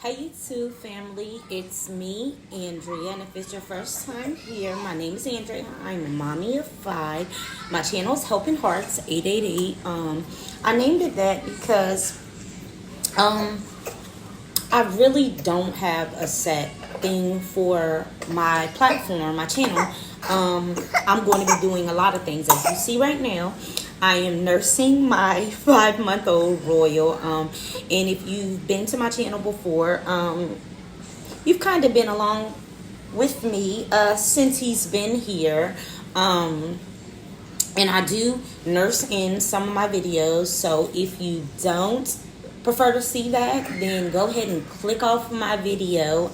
Hi YouTube family, it's me, Andrea, and if it's your first time here, my name is Andrea. I'm a mommy of 5. My channel is Helping Hearts 888. I named it that because I really don't have a set thing for my platform, my channel. I'm going to be doing a lot of things. As you see right now, I am nursing my 5-month-old Royal. And if you've been to my channel before, you've kind of been along with me since he's been here. And I do nurse in some of my videos. So if you don't prefer to see that, then go ahead and click off my video.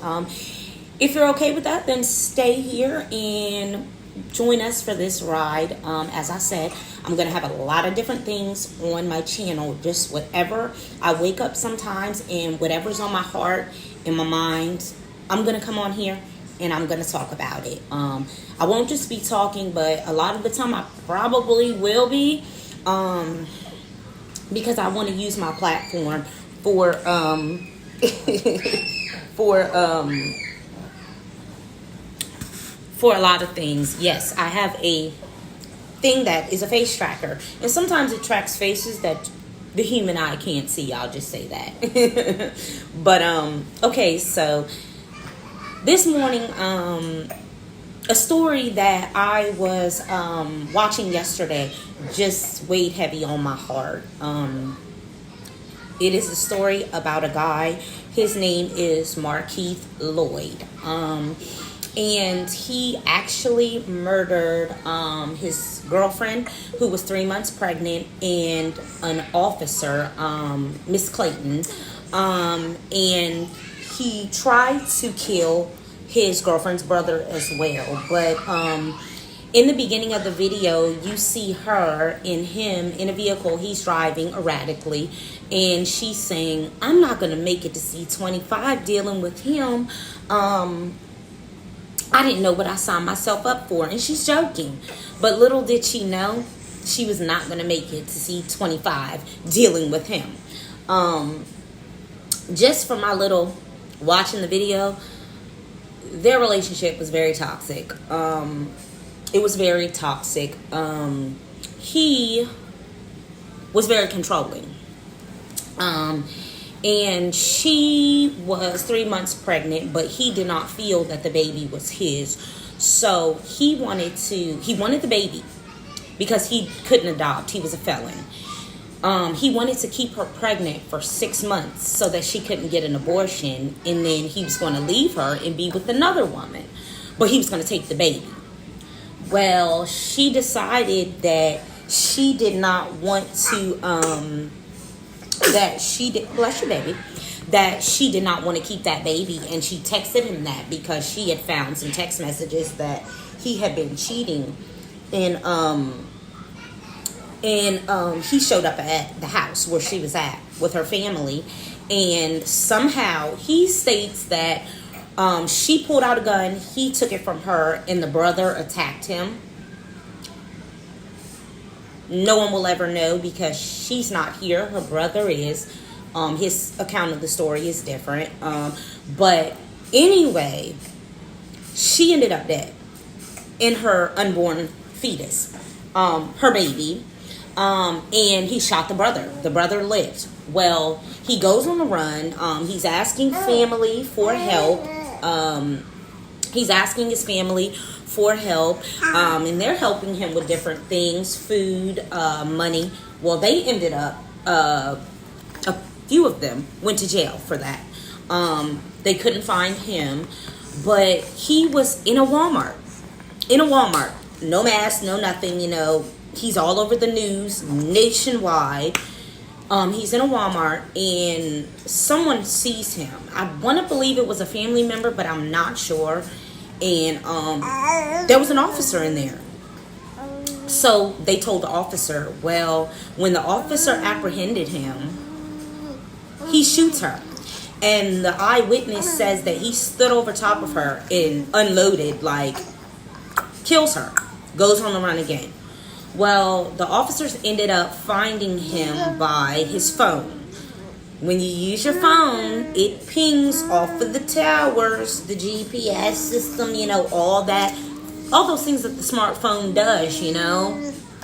If you're okay with that, then stay here and join us for this ride. As I said, I'm going to have a lot of different things on my channel, just whatever I wake up sometimes and whatever's on my heart and my mind, I'm going to come on here and I'm going to talk about it. I won't just be talking, but a lot of the time I probably will be, because I want to use my platform for for a lot of things. Yes, I have a thing that is a face tracker, and sometimes it tracks faces that the human eye can't see. I'll just say that. But okay, so this morning, a story that I was watching yesterday just weighed heavy on my heart. It is a story about a guy. His name is Markeith Lloyd. And he actually murdered his girlfriend, who was 3 months pregnant, and an officer, Miss Clayton. And he tried to kill his girlfriend's brother as well. But in the beginning of the video, you see her and him in a vehicle. He's driving erratically, and she's saying, "I'm not going to make it to see 25 dealing with him. I didn't know what I signed myself up for." And she's joking. But little did she know, she was not going to make it to see 25 dealing with him. Just from my little watching the video, their relationship was very toxic. It was very toxic. He was very controlling. And she was 3 months pregnant, but he did not feel that the baby was his. So he wanted the baby because he couldn't adopt. He was a felon. He wanted to keep her pregnant for 6 months so that she couldn't get an abortion, and then he was going to leave her and be with another woman, but he was going to take the baby. Well, she decided that she did not want to, bless your baby, that she did not want to keep that baby, and she texted him that because she had found some text messages that he had been cheating, and he showed up at the house where she was at with her family, and somehow he states that she pulled out a gun, he took it from her, and the brother attacked him. No one will ever know because she's not here. Her brother is. His account of the story is different. But anyway, she ended up dead in her unborn fetus, her baby. And he shot the brother. The brother lived. Well, he goes on the run. He's asking family for help. He's asking his family for help, and they're helping him with different things, food, money. Well, they ended up, a few of them went to jail for that. They couldn't find him, but he was in a Walmart, no mask, no nothing, he's all over the news nationwide. He's in a Walmart, and someone sees him. I want to believe it was a family member, but I'm not sure. And there was an officer in there. So they told the officer. Well, when the officer apprehended him, he shoots her. And the eyewitness says that he stood over top of her and unloaded, kills her. Goes on the run again. Well, the officers ended up finding him by his phone. When you use your phone, it pings off of the towers, the GPS system, all that, all those things that the smartphone does,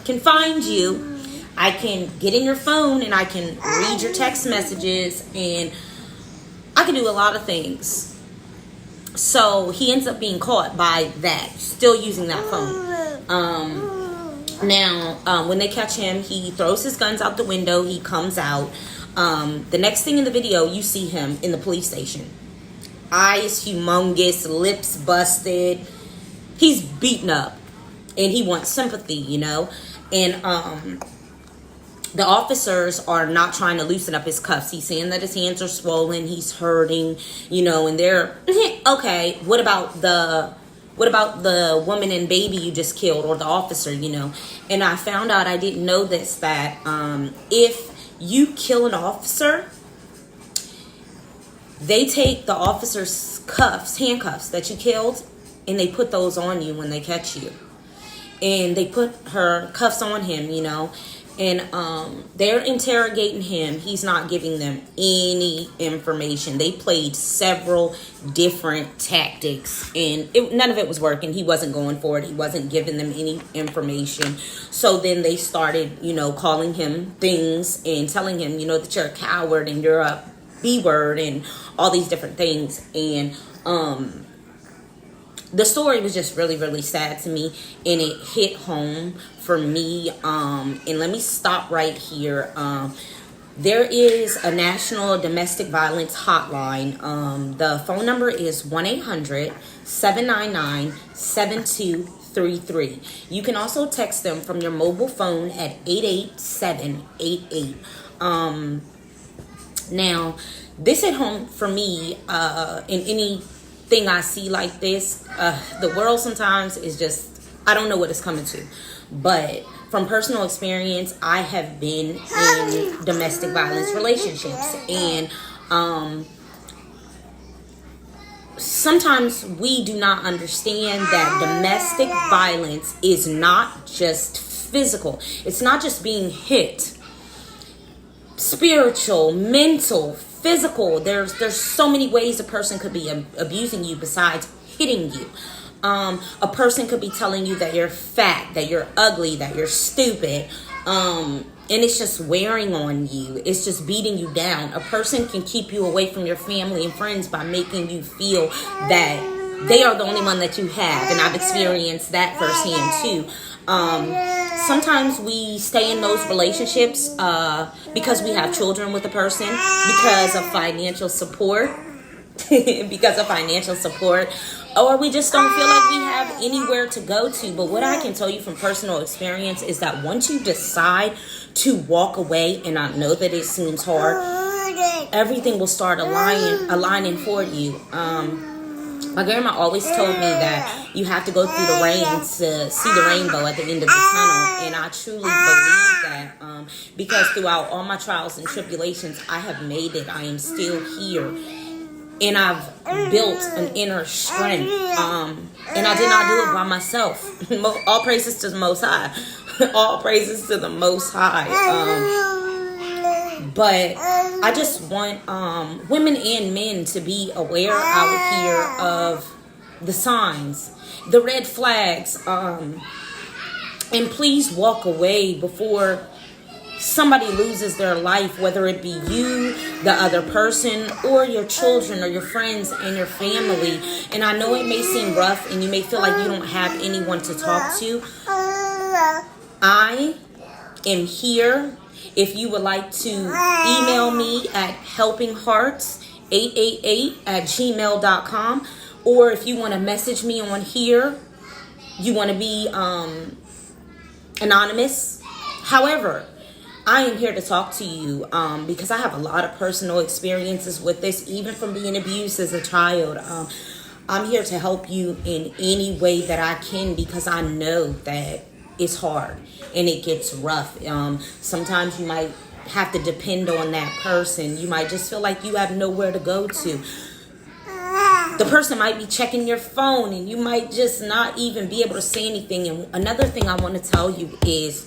can find you. I can get in your phone and I can read your text messages and I can do a lot of things. So he ends up being caught by that, still using that phone. Now, when they catch him, he throws his guns out the window. He comes out. The next thing in the video, you see him in the police station. Eyes humongous, lips busted. He's beaten up. And he wants sympathy, And the officers are not trying to loosen up his cuffs. He's saying that his hands are swollen. He's hurting, and they're, okay, what about the woman and baby you just killed, or the officer, And I found out, I didn't know this, that if you kill an officer, they take the officer's handcuffs that you killed, and they put those on you when they catch you. And they put her cuffs on him, and they're interrogating him. He's not giving them any information. They played several different tactics, and none of it was working. He wasn't going for it. He wasn't giving them any information. So then they started, calling him things and telling him, that you're a coward and you're a B-word and all these different things. And the story was just really, really sad to me, and it hit home for me. And let me stop right here. There is a national domestic violence hotline. The phone number is 1-800-799-7233. You can also text them from your mobile phone at 88788. Now, this hit home for me in any thing I see like this. The world sometimes is just, I don't know what it's coming to, but from personal experience, I have been in domestic violence relationships, and sometimes we do not understand that domestic violence is not just physical. It's not just being hit. Spiritual, mental, physical. There's so many ways a person could be abusing you besides hitting you. A person could be telling you that you're fat, that you're ugly, that you're stupid, and it's just wearing on you. It's just beating you down. A person can keep you away from your family and friends by making you feel that they are the only one that you have, and I've experienced that firsthand too. Sometimes we stay in those relationships because we have children with a person, because of financial support, or we just don't feel like we have anywhere to go to. But what I can tell you from personal experience is that once you decide to walk away, and I know that it seems hard, everything will start aligning for you. My grandma always told me that you have to go through the rain to see the rainbow at the end of the tunnel. And I truly believe that because throughout all my trials and tribulations, I have made it. I am still here. And I've built an inner strength. And I did not do it by myself. All praises to the Most High. All praises to the Most High. But I just want women and men to be aware out here of the signs, the red flags, and please walk away before somebody loses their life, whether it be you, the other person, or your children, or your friends and your family. And I know it may seem rough and you may feel like you don't have anyone to talk to. I am here. If you would like to email me at helpinghearts888@gmail.com, or if you want to message me on here, you want to be anonymous. However, I am here to talk to you because I have a lot of personal experiences with this, even from being abused as a child. I'm here to help you in any way that I can, because I know that it's hard and it gets rough. Sometimes you might have to depend on that person. You might just feel like you have nowhere to go to. The person might be checking your phone and you might just not even be able to say anything. And another thing I want to tell you is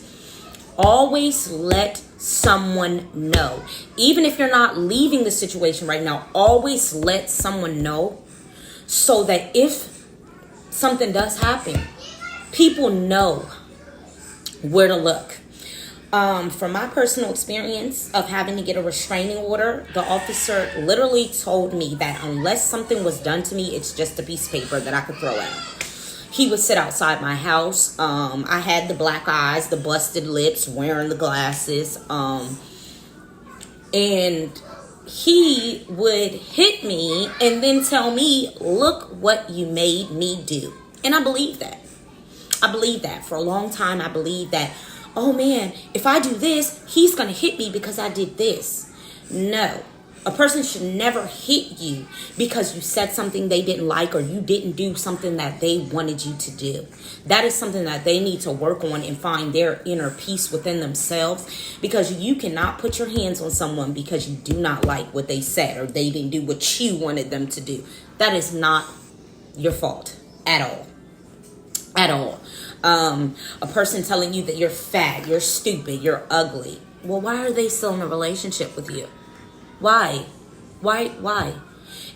always let someone know. Even if you're not leaving the situation right now, always let someone know, so that if something does happen, people know where to look. From my personal experience of having to get a restraining order, the officer literally told me that unless something was done to me, it's just a piece of paper that I could throw out. He would sit outside my house. I had the black eyes, the busted lips, wearing the glasses. And he would hit me and then tell me, look what you made me do. And I believe that. For a long time, I believed that, oh man, if I do this, he's going to hit me because I did this. No. A person should never hit you because you said something they didn't like, or you didn't do something that they wanted you to do. That is something that they need to work on and find their inner peace within themselves, because you cannot put your hands on someone because you do not like what they said or they didn't do what you wanted them to do. That is not your fault at all. At all. A person telling you that you're fat, you're stupid, you're ugly. Well, why are they still in a relationship with you? Why?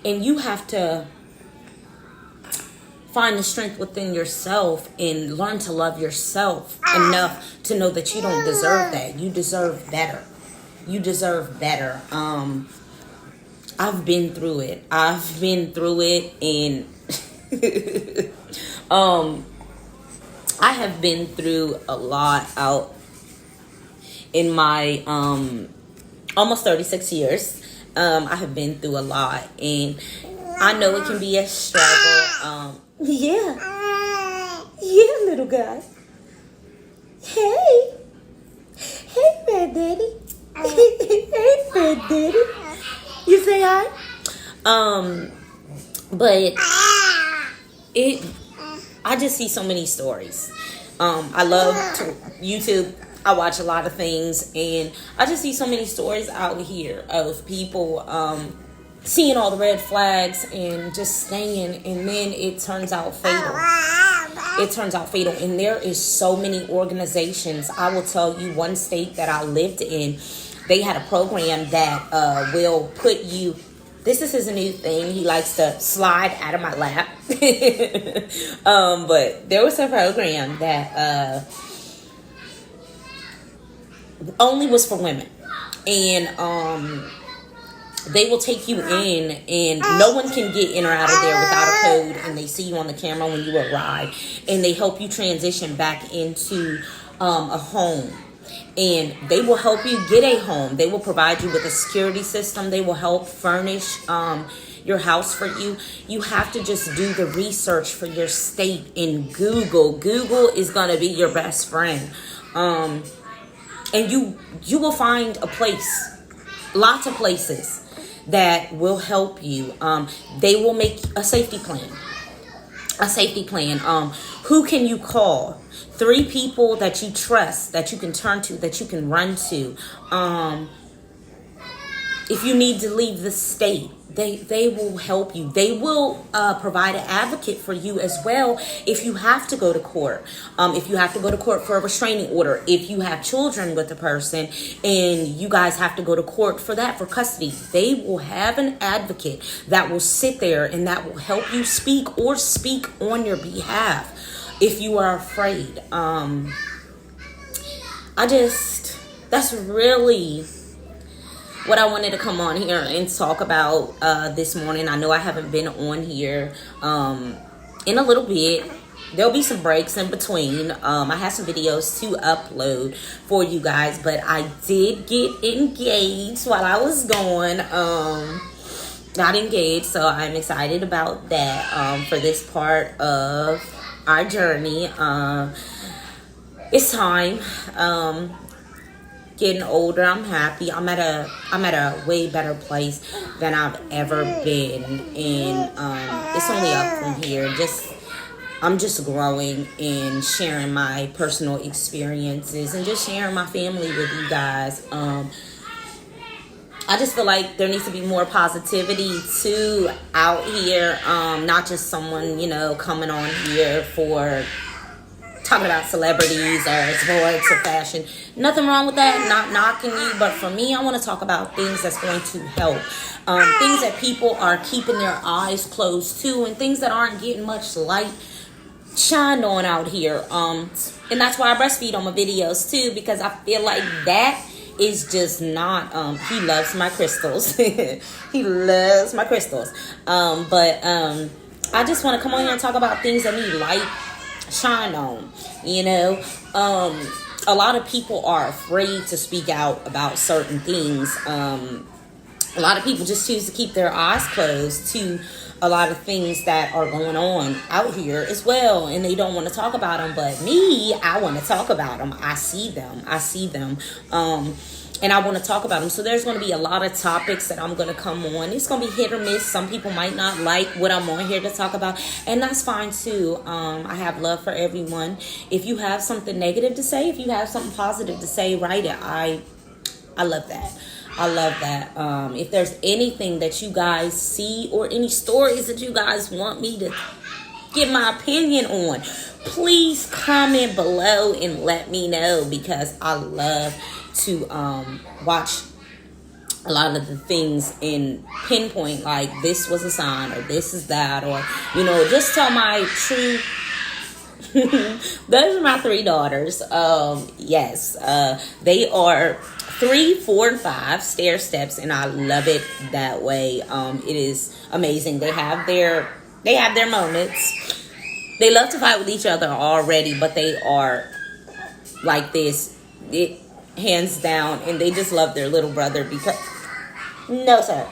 And you have to find the strength within yourself and learn to love yourself enough to know that you don't deserve that. You deserve better. I've been through it. And I have been through a lot out in my almost 36 years. I have been through a lot, and I know it can be a struggle. Yeah, little guy. Hey, Fat Daddy. Hey, Fat Daddy. You say hi? But I just see so many stories. I love YouTube. I watch a lot of things, and I just see so many stories out here of people seeing all the red flags and just staying, and then it turns out fatal. And there is so many organizations. I will tell you, one state that I lived in, they had a program that will put you. This is a new thing. He likes to slide out of my lap. But there was a program that only was for women, and they will take you in, and no one can get in or out of there without a code, and they see you on the camera when you arrive, and they help you transition back into a home, and they will help you get a home. They will provide you with a security system. They will help furnish your house for you. You have to just do the research for your state in Google. Google is going to be your best friend. And you will find a place, lots of places that will help you. They will make a safety plan. Who can you call? 3 people that you trust, that you can turn to, that you can run to. If you need to leave the state, they will help you. They will provide an advocate for you as well if you have to go to court. If you have to go to court for a restraining order. If you have children with the person and you guys have to go to court for that, for custody, they will have an advocate that will sit there and that will help you speak or speak on your behalf if you are afraid. That's really what I wanted to come on here and talk about this morning. I know I haven't been on here in a little bit. There'll be some breaks in between. I have some videos to upload for you guys, but I did get engaged while I was gone. Got engaged, so I'm excited about that for this part of our journey. It's time. Getting older, I'm happy. I'm at a way better place than I've ever been, and it's only up from here. I'm just growing and sharing my personal experiences and just sharing my family with you guys. I just feel like there needs to be more positivity too out here, not just someone coming on here for talking about celebrities or sports or fashion. Nothing wrong with that. Not knocking you, but for me, I want to talk about things that's going to help. Things that people are keeping their eyes closed to, and things that aren't getting much light shined on out here. And that's why I breastfeed on my videos too, because I feel like that is just not. He loves my crystals. He loves my crystals. But I just want to come on here and talk about things that need light shine on. You know, a lot of people are afraid to speak out about certain things. A lot of people just choose to keep their eyes closed to a lot of things that are going on out here as well, and they don't want to talk about them. But me, I want to talk about them. I see them, and I want to talk about them. So there's going to be a lot of topics that I'm going to come on. It's going to be hit or miss. Some people might not like what I'm on here to talk about, and that's fine too. I have love for everyone. If you have something negative to say, if you have something positive to say, write it. I love that. I love that. If there's anything that you guys see or any stories that you guys want me to give my opinion on, please comment below and let me know, because I love to watch a lot of the things and pinpoint, like, this was a sign or this is that, or, you know, just tell my true. Those are my 3 daughters. Yes, they are 3, 4, and 5 stair steps, and I love it that way. It is amazing. They have their moments. They love to fight with each other already, but they are like this, hands down, and they just love their little brother because no sir,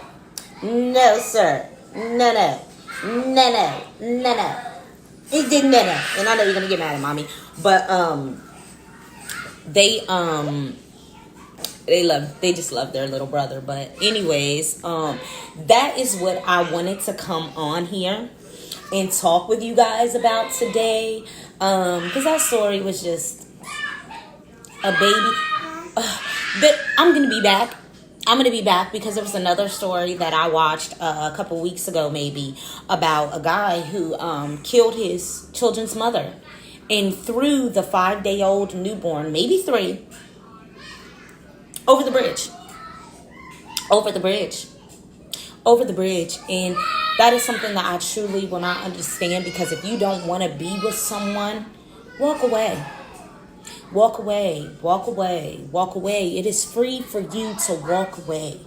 no sir, no. It did no. And I know you're gonna get mad at mommy, but they just love their little brother. But anyways, that is what I wanted to come on here and talk with you guys about today, because that story was just a baby. But I'm gonna be back. Because there was another story that I watched a couple weeks ago, maybe, about a guy who killed his children's mother and threw the 5-day-old newborn, maybe 3, over the bridge. And that is something that I truly will not understand, because if you don't want to be with someone, walk away. Walk away. It is free for you to walk away.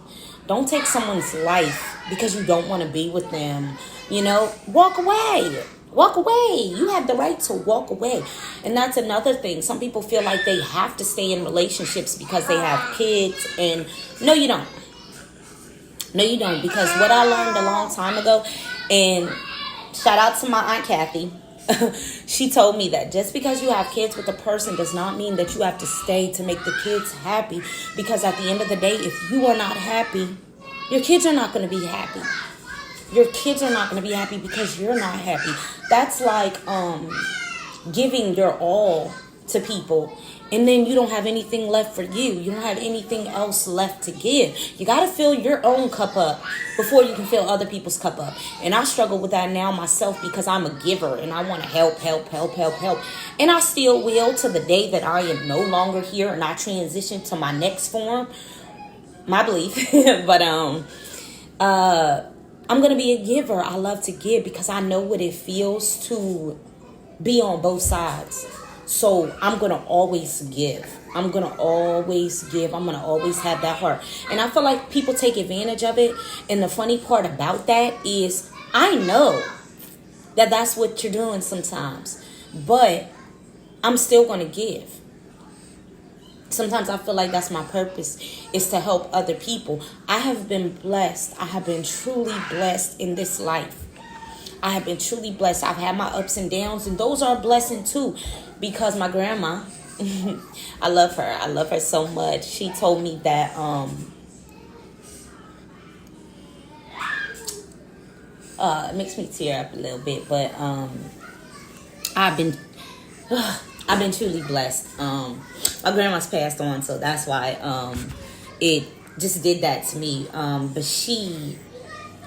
Don't take someone's life because you don't want to be with them. You know, walk away. You have the right to walk away. And that's another thing. Some people feel like they have to stay in relationships because they have kids. And no, you don't. Because what I learned a long time ago, and shout out to my Aunt Kathy, she told me that just because you have kids with a person does not mean that you have to stay to make the kids happy. Because at the end of the day, if you are not happy, your kids are not going to be happy. Your kids are not going to be happy because you're not happy. That's like giving your all to people, and then you don't have anything left for you. You don't have anything else left to give. You got to fill your own cup up before you can fill other people's cup up. And I struggle with that now myself, because I'm a giver and I want to help. And I still will to the day that I am no longer here and I transition to my next form. My belief. But I'm going to be a giver. I love to give because I know what it feels to be on both sides. So I'm going to always give. I'm going to always have that heart. And I feel like people take advantage of it. And the funny part about that is I know that that's what you're doing sometimes. But I'm still going to give. Sometimes I feel like that's my purpose, is to help other people. I have been blessed. I have been truly blessed in this life. I have been truly blessed. I've had my ups and downs, and those are a blessing too, because my grandma, I love her. I love her so much. She told me that it makes me tear up a little bit, but I've been truly blessed. My grandma's passed on, so that's why it just did that to me. But she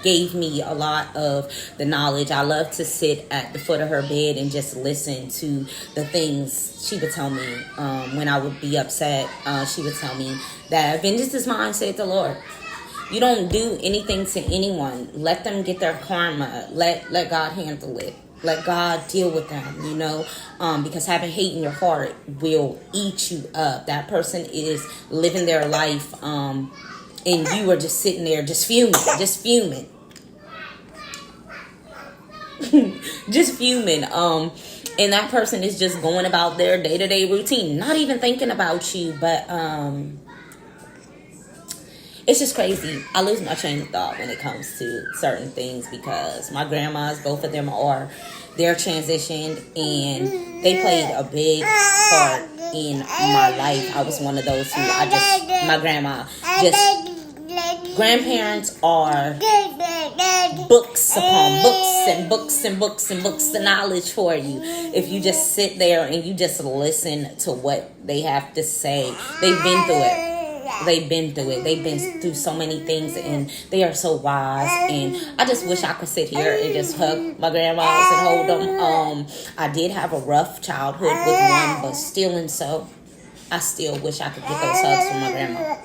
gave me a lot of the knowledge. I love to sit at the foot of her bed and just listen to the things she would tell me. When I would be upset, she would tell me that vengeance is mine, said the Lord. You don't do anything to anyone. Let them get their karma. Let God handle it. Let God deal with them, because having hate in your heart will eat you up. That person is living their life, and you are just sitting there just fuming. Just fuming. And that person is just going about their day-to-day routine, not even thinking about you, but it's just crazy. I lose my train of thought when it comes to certain things because my grandmas, both of them they're transitioned and they played a big part in my life. I was one of those who my grandma, grandparents are books upon books and books and books and books of knowledge for you. If you just sit there and you just listen to what they have to say, they've been through it. They've been through so many things and they are so wise. And I just wish I could sit here and just hug my grandmas and hold them. I did have a rough childhood with one, but still and so, I still wish I could get those hugs from my grandma.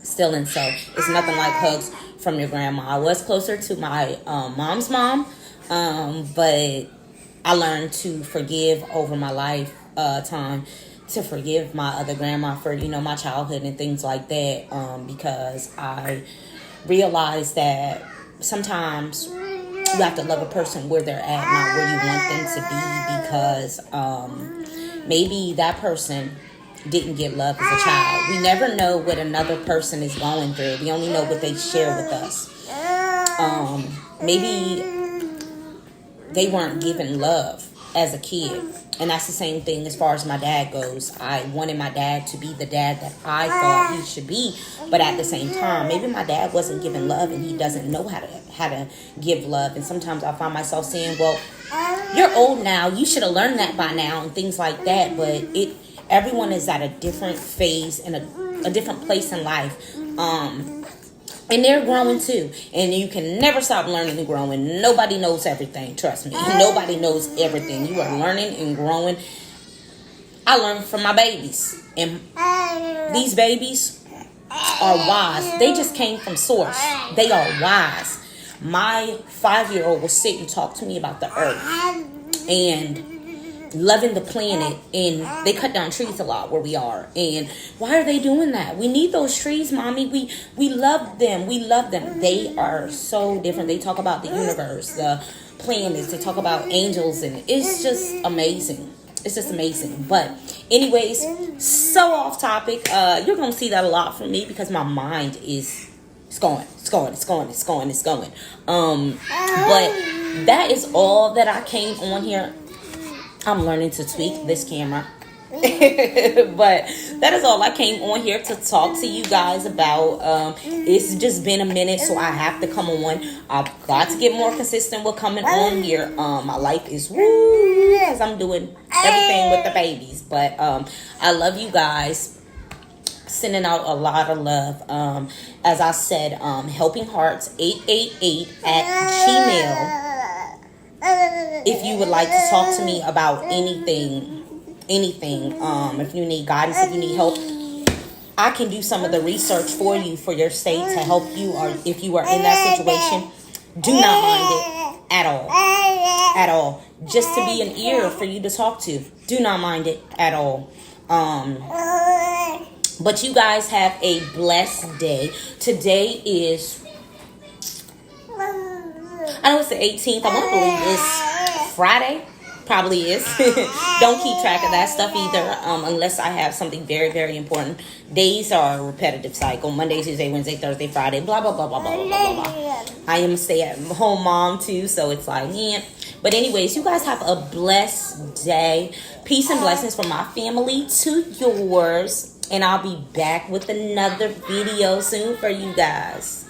Still and so, it's nothing like hugs from your grandma. I was closer to my mom's mom, but I learned to forgive over my time. To forgive my other grandma for, my childhood and things like that, because I realized that sometimes you have to love a person where they're at, not where you want them to be, because maybe that person didn't get love as a child. We never know what another person is going through. We only know what they share with us. Maybe they weren't given love as a kid. And that's the same thing as far as my dad goes. I wanted my dad to be the dad that I thought he should be. But at the same time, maybe my dad wasn't giving love and he doesn't know how to give love. And sometimes I find myself saying, well, you're old now. You should have learned that by now and things like that. But everyone is at a different phase and a different place in life. And they're growing too. And you can never stop learning and growing. Nobody knows everything. Trust me. Nobody knows everything. You are learning and growing. I learned from my babies. And these babies are wise. They just came from source. They are wise. My 5-year-old will sit and talk to me about the earth. And loving the planet, and they cut down trees a lot where we are. And why are they doing that? We need those trees, mommy. We love them. They are so different. They talk about the universe, the planets. They talk about angels, and it's just amazing. It's just amazing. But anyways, so off topic. You're gonna see that a lot from me because my mind is going. But that is all that I came on here. I'm learning to tweak this camera. But that is all I came on here to talk to you guys about. It's just been a minute, so I have to come on. I've got to get more consistent with coming on here. My life is woo as I'm doing everything with the babies. But I love you guys. Sending out a lot of love. As I said, Helping Hearts 888 at Gmail. If you would like to talk to me about anything, if you need guidance, if you need help, I can do some of the research for you for your state to help you, or if you are in that situation, do not mind it at all. Just to be an ear for you to talk to, do not mind it at all. But you guys have a blessed day. Today is, I know it's the 18th. I want to believe it's Friday. Probably is. Don't keep track of that stuff either, unless I have something very, very important. Days are a repetitive cycle. Monday, Tuesday, Wednesday, Thursday, Friday, blah, blah, blah, blah, blah, blah, blah, blah. I am a stay-at-home mom, too, so it's like, yeah. But anyways, you guys have a blessed day. Peace and blessings from my family to yours. And I'll be back with another video soon for you guys.